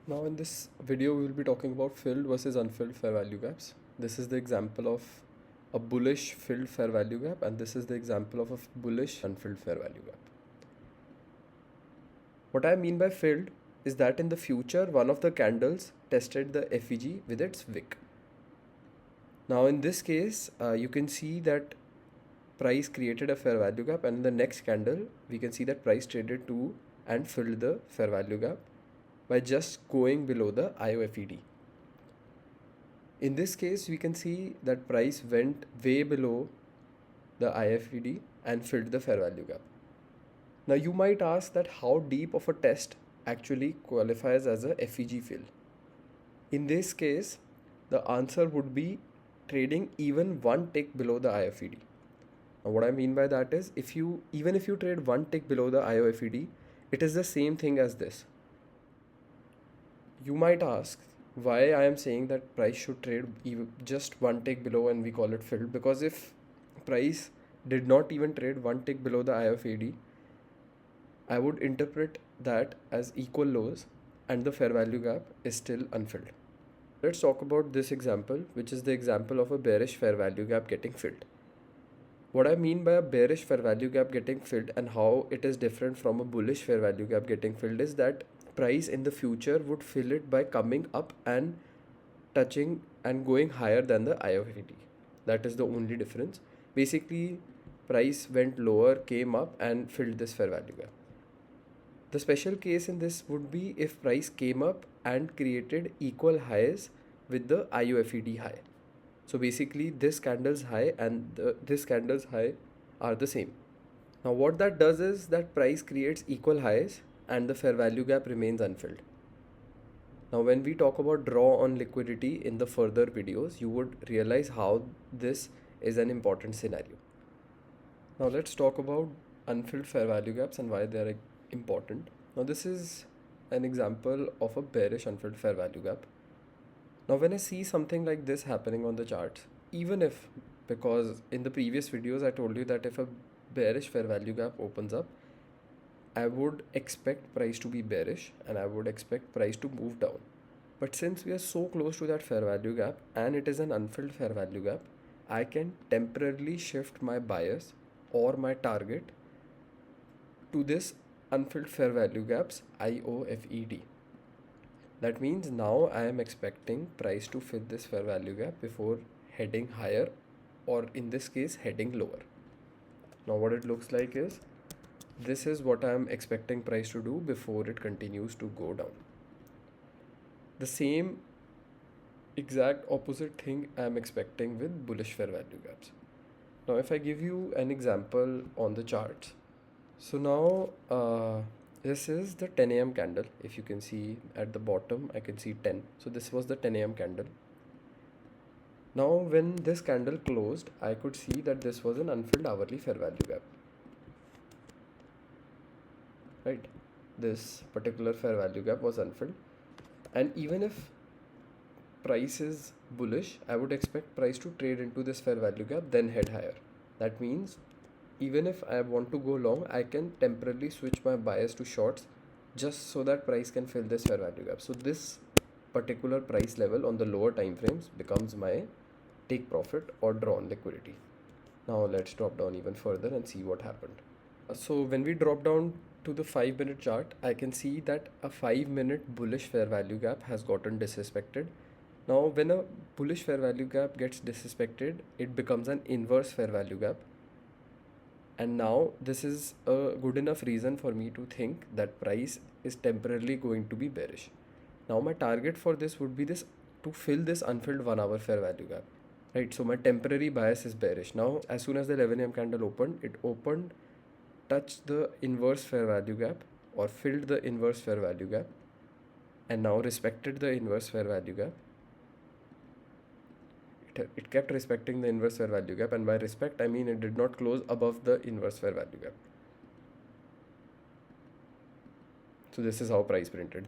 Now in this video we will be talking about filled versus unfilled fair value gaps. This is the example of a bullish filled fair value gap, and this is the example of a bullish unfilled fair value gap. What I mean by filled is that in the future one of the candles tested the FEG with its wick. Now in this case you can see that price created a fair value gap, and in the next candle we can see that price traded to and filled the fair value gap by just going below the IOFED. In this case, we can see that price went way below the IFED and filled the fair value gap. Now you might ask that how deep of a test actually qualifies as a FEG fill. In this case, the answer would be trading even one tick below the IFED. Now what I mean by that is even if you trade one tick below the IOFED, it is the same thing as this. You might ask why I am saying that price should trade even just one tick below and we call it filled, because if price did not even trade one tick below the IFAD, I would interpret that as equal lows and the fair value gap is still unfilled. Let's talk about this example, which is the example of a bearish fair value gap getting filled. What I mean by a bearish fair value gap getting filled and how it is different from a bullish fair value gap getting filled is that price in the future would fill it by coming up and touching and going higher than the IOFED. That is the only difference. Basically, price went lower, came up and filled this fair value gap. The special case in this would be if price came up and created equal highs with the IOFED high. So basically this candle's high and this candle's high are the same. Now what that does is that price creates equal highs and the fair value gap remains unfilled. Now when we talk about draw on liquidity in the further videos, you would realize how this is an important scenario. Now let's talk about unfilled fair value gaps and why they are important. Now this is an example of a bearish unfilled fair value gap. Now when I see something like this happening on the charts, even if, because in the previous videos I told you that if a bearish fair value gap opens up, I would expect price to be bearish and I would expect price to move down. But since we are so close to that fair value gap and it is an unfilled fair value gap, I can temporarily shift my bias or my target to this unfilled fair value gaps IOFED. That means now I am expecting price to fill this fair value gap before heading higher, or in this case heading lower. Now what it looks like is, this is what I am expecting price to do before it continues to go down. The same exact opposite thing I am expecting with bullish fair value gaps. Now if I give you an example on the charts, so now this is the 10 a.m. candle. If you can see at the bottom, I can see 10. So this was the 10 a.m. candle. Now when this candle closed, I could see that this was an unfilled hourly fair value gap. Right, this particular fair value gap was unfilled, and even if price is bullish, I would expect price to trade into this fair value gap then head higher. That means even if I want to go long, I can temporarily switch my bias to shorts just so that price can fill this fair value gap. So this particular price level on the lower time frames becomes my take profit or draw on liquidity. Now let's drop down even further and see what happened. So when we drop down to the 5-minute chart, I can see that a 5-minute bullish fair value gap has gotten disrespected. Now when a bullish fair value gap gets disrespected, it becomes an inverse fair value gap. And now this is a good enough reason for me to think that price is temporarily going to be bearish. Now my target for this would be this, to fill this unfilled 1 hour fair value gap. Right, so my temporary bias is bearish. Now as soon as the 11 a.m. candle opened, it opened, touched the inverse fair value gap or filled the inverse fair value gap, and now respected the inverse fair value gap. It kept respecting the inverse fair value gap, and by respect I mean it did not close above the inverse fair value gap. So this is how price printed.